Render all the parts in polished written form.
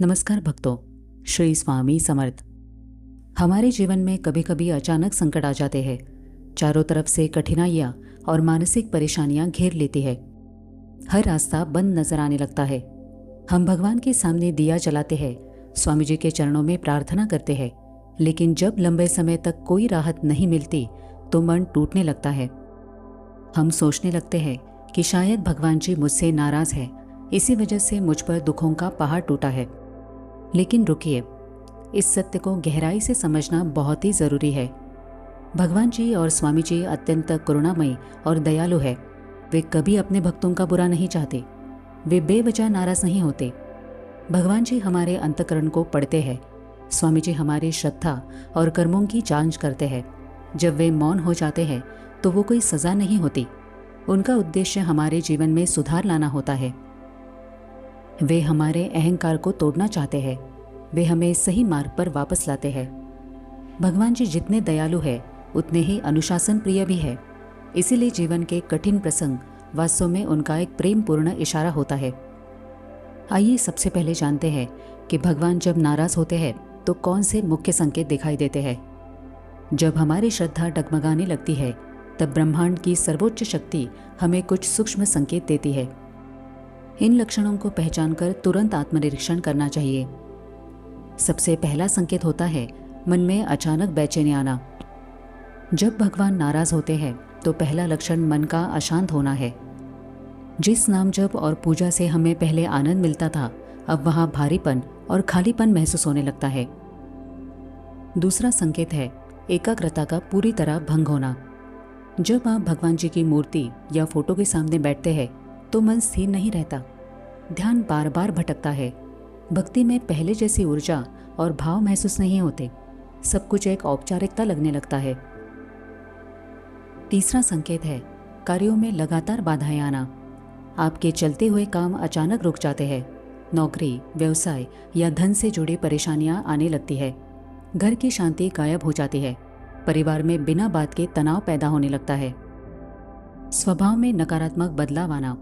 नमस्कार भक्तों, श्री स्वामी समर्थ। हमारे जीवन में कभी कभी अचानक संकट आ जाते हैं। चारों तरफ से कठिनाइयाँ और मानसिक परेशानियां घेर लेती है। हर रास्ता बंद नजर आने लगता है। हम भगवान के सामने दिया जलाते हैं, स्वामी जी के चरणों में प्रार्थना करते हैं, लेकिन जब लंबे समय तक कोई राहत नहीं मिलती तो मन टूटने लगता है। हम सोचने लगते हैं कि शायद भगवान जी मुझसे नाराज है, इसी वजह से मुझ पर दुखों का पहाड़ टूटा है। लेकिन रुकिए, इस सत्य को गहराई से समझना बहुत ही जरूरी है। भगवान जी और स्वामी जी अत्यंत करुणामयी और दयालु है। वे कभी अपने भक्तों का बुरा नहीं चाहते। वे बेवजह नाराज नहीं होते। भगवान जी हमारे अंतःकरण को पढ़ते हैं। स्वामी जी हमारी श्रद्धा और कर्मों की जांच करते हैं। जब वे मौन हो जाते हैं तो वो कोई सजा नहीं होती। उनका उद्देश्य हमारे जीवन में सुधार लाना होता है। वे हमारे अहंकार को तोड़ना चाहते हैं। वे हमें सही मार्ग पर वापस लाते हैं। भगवान जी जितने दयालु है उतने ही अनुशासन प्रिय भी है। इसीलिए जीवन के कठिन प्रसंग वास्तव में उनका एक प्रेम पूर्ण इशारा होता है। आइए सबसे पहले जानते हैं कि भगवान जब नाराज होते हैं तो कौन से मुख्य संकेत दिखाई देते हैं। जब हमारी श्रद्धा डगमगाने लगती है तब ब्रह्मांड की सर्वोच्च शक्ति हमें कुछ सूक्ष्म संकेत देती है। इन लक्षणों को पहचानकर तुरंत आत्मनिरीक्षण करना चाहिए। सबसे पहला संकेत होता है मन में अचानक बेचैनी आना। जब भगवान नाराज होते हैं तो पहला लक्षण मन का अशांत होना है। जिस नाम जप और पूजा से हमें पहले आनंद मिलता था, अब वहां भारीपन और खालीपन महसूस होने लगता है। दूसरा संकेत है एकाग्रता का पूरी तरह भंग होना। जब आप भगवान जी की मूर्ति या फोटो के सामने बैठते हैं तो मन स्थिर नहीं रहता। ध्यान बार बार भटकता है। भक्ति में पहले जैसी ऊर्जा और भाव महसूस नहीं होते। सब कुछ एक औपचारिकता लगने लगता है। तीसरा संकेत है कार्यों में लगातार बाधाएं आना। आपके चलते हुए काम अचानक रुक जाते हैं। नौकरी, व्यवसाय या धन से जुड़ी परेशानियां आने लगती है। घर की शांति गायब हो जाती है। परिवार में बिना बात के तनाव पैदा होने लगता है। स्वभाव में नकारात्मक बदलाव आना।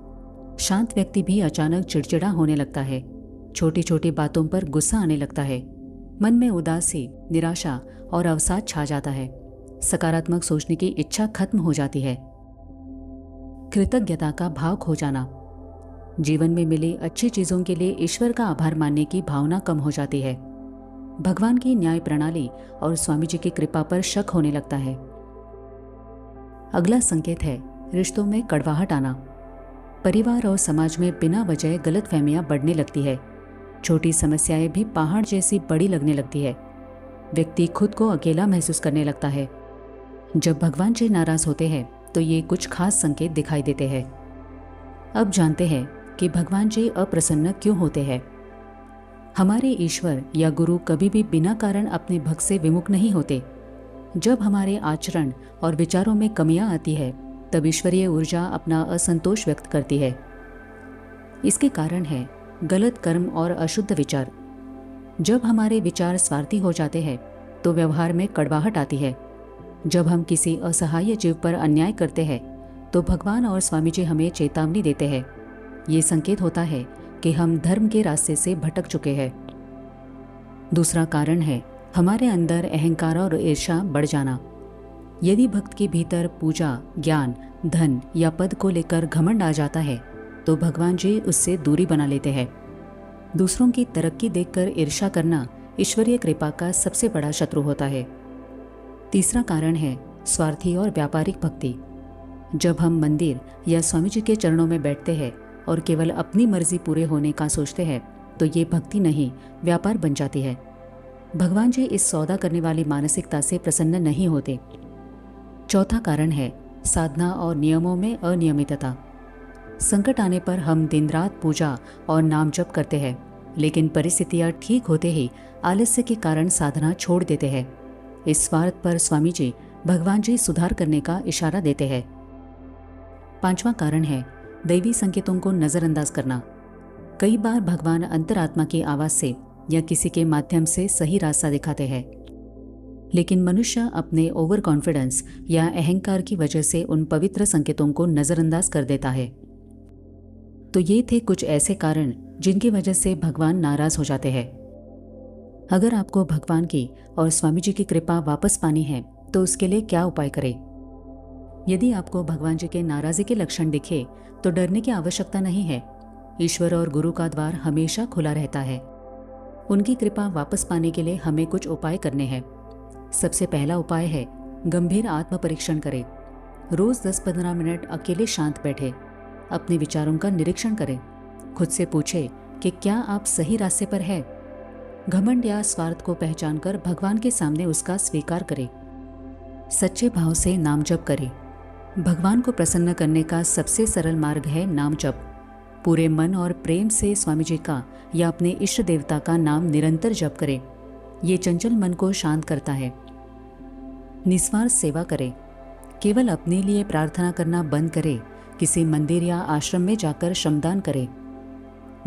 शांत व्यक्ति भी अचानक चिड़चिड़ा होने लगता है। छोटी छोटी बातों पर गुस्सा आने लगता है। मन में उदासी, निराशा और अवसाद छा जाता है। सकारात्मक सोचने की इच्छा खत्म हो जाती है। कृतज्ञता का भाव खो जाना। जीवन में मिली अच्छी चीजों के लिए ईश्वर का आभार मानने की भावना कम हो जाती है। भगवान की न्याय प्रणाली और स्वामी जी की कृपा पर शक होने लगता है। अगला संकेत है रिश्तों में कड़वाहट आना। परिवार और समाज में बिना वजह गलतफहमियां बढ़ने लगती है। छोटी समस्याएं भी पहाड़ जैसी बड़ी लगने लगती है। व्यक्ति खुद को अकेला महसूस करने लगता है। जब भगवान जी नाराज होते हैं तो ये कुछ खास संकेत दिखाई देते हैं। अब जानते हैं कि भगवान जी अप्रसन्न क्यों होते हैं। हमारे ईश्वर या गुरु कभी भी बिना कारण अपने भक्त से विमुख नहीं होते। जब हमारे आचरण और विचारों में कमियां आती है तब ईश्वरीय ऊर्जा अपना असंतोष व्यक्त करती है। इसके कारण है गलत कर्म और अशुद्ध विचार। जब हमारे विचार स्वार्थी हो जाते हैं तो व्यवहार में कड़वाहट आती है। जब हम किसी असहाय जीव पर अन्याय करते हैं तो भगवान और स्वामी जी हमें चेतावनी देते हैं। ये संकेत होता है कि हम धर्म के रास्ते से भटक चुके हैं। दूसरा कारण है हमारे अंदर अहंकार और ईर्ष्या बढ़ जाना। यदि भक्त के भीतर पूजा, ज्ञान, धन या पद को लेकर घमंड आ जाता है तो भगवान जी उससे दूरी बना लेते हैं। दूसरों की तरक्की देखकर ईर्ष्या करना ईश्वरीय कृपा का सबसे बड़ा शत्रु होता है। तीसरा कारण है स्वार्थी और व्यापारिक भक्ति। जब हम मंदिर या स्वामी जी के चरणों में बैठते हैं और केवल अपनी मर्जी पूरे होने का सोचते हैं तो ये भक्ति नहीं, व्यापार बन जाती है। भगवान जी इस सौदा करने वाली मानसिकता से प्रसन्न नहीं होते। चौथा कारण है साधना और नियमों में अनियमितता। संकट आने पर हम दिन रात पूजा और नाम जप करते हैं, लेकिन परिस्थितियां ठीक होते ही आलस्य के कारण साधना छोड़ देते हैं। इस स्वार्थ पर स्वामी जी, भगवान जी सुधार करने का इशारा देते हैं। पांचवा कारण है दैवी संकेतों को नजरअंदाज करना। कई बार भगवान अंतरात्मा की आवाज से या किसी के माध्यम से सही रास्ता दिखाते हैं, लेकिन मनुष्य अपने ओवर कॉन्फिडेंस या अहंकार की वजह से उन पवित्र संकेतों को नजरअंदाज कर देता है। तो ये थे कुछ ऐसे कारण जिनकी वजह से भगवान नाराज हो जाते हैं। अगर आपको भगवान की और स्वामी जी की कृपा वापस पानी है तो उसके लिए क्या उपाय करें? यदि आपको भगवान जी के नाराजगी के लक्षण दिखे तो डरने की आवश्यकता नहीं है। ईश्वर और गुरु का द्वार हमेशा खुला रहता है। उनकी कृपा वापस पाने के लिए हमें कुछ उपाय करने हैं। सबसे पहला उपाय है गंभीर आत्म परीक्षण करें। रोज 10-15 मिनट अकेले शांत बैठे अपने विचारों का निरीक्षण करें। खुद से पूछे कि क्या आप सही रास्ते पर हैं। घमंड या स्वार्थ को पहचानकर भगवान के सामने उसका स्वीकार करें। सच्चे भाव से नाम जप करें। भगवान को प्रसन्न करने का सबसे सरल मार्ग है नाम जप। पूरे मन और प्रेम से स्वामी जी का या अपने इष्ट देवता का नाम निरंतर जप करें। ये चंचल मन को शांत करता है। निस्वार्थ सेवा करें। केवल अपने लिए प्रार्थना करना बंद करें। किसी मंदिर या आश्रम में जाकर श्रमदान करें।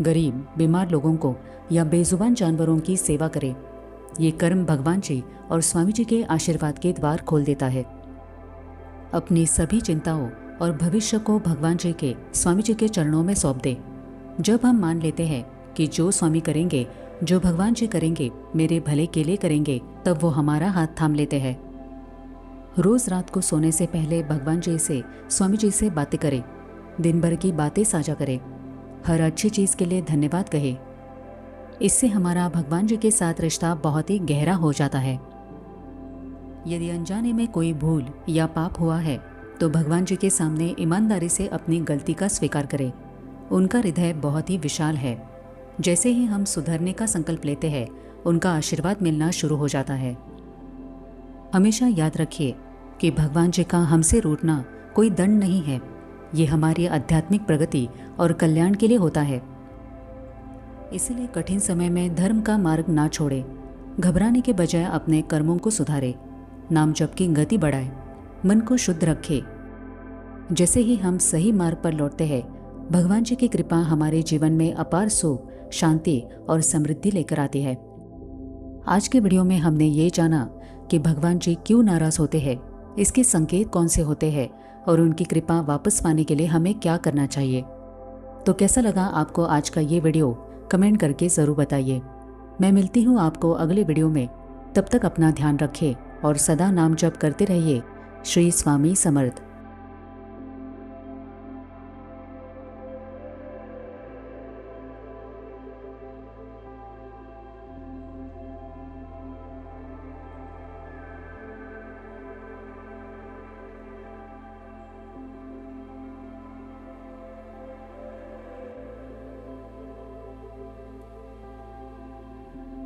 गरीब, बीमार लोगों को या बेजुबान जानवरों की सेवा करें। ये कर्म भगवान जी और स्वामी जी के आशीर्वाद के द्वार खोल देता है। अपनी सभी चिंताओं और भविष्य को भगवान जी के, स्वामी जी के चरणों में सौंप दे। जब हम मान लेते हैं कि जो स्वामी करेंगे, जो भगवान जी करेंगे, मेरे भले के लिए करेंगे, तब वो हमारा हाथ थाम लेते हैं। रोज रात को सोने से पहले भगवान जी से, स्वामी जी से बातें करें। दिन भर की बातें साझा करें। हर अच्छी चीज के लिए धन्यवाद कहें। इससे हमारा भगवान जी के साथ रिश्ता बहुत ही गहरा हो जाता है। यदि अनजाने में कोई भूल या पाप हुआ है तो भगवान जी के सामने ईमानदारी से अपनी गलती का स्वीकार करें। उनका हृदय बहुत ही विशाल है। जैसे ही हम सुधरने का संकल्प लेते हैं, उनका आशीर्वाद मिलना शुरू हो जाता है। हमेशा याद रखिए कि भगवान जी का हमसे रूठना कोई दंड नहीं है। ये हमारी आध्यात्मिक प्रगति और कल्याण के लिए होता है। इसलिए कठिन समय में धर्म का मार्ग ना छोड़े। घबराने के बजाय अपने कर्मों को सुधारे। नाम जप की गति बढ़ाए। मन को शुद्ध रखे। जैसे ही हम सही मार्ग पर लौटते हैं, भगवान जी की कृपा हमारे जीवन में अपार सुख, शांति और समृद्धि लेकर आती है। आज के वीडियो में हमने ये जाना कि भगवान जी क्यों नाराज होते हैं, इसके संकेत कौन से होते हैं और उनकी कृपा वापस पाने के लिए हमें क्या करना चाहिए। तो कैसा लगा आपको आज का ये वीडियो? कमेंट करके ज़रूर बताइए। मैं मिलती हूँ आपको अगले वीडियो में। तब तक अपना ध्यान रखें और सदा नाम जप करते रहिए। श्री स्वामी समर्थ।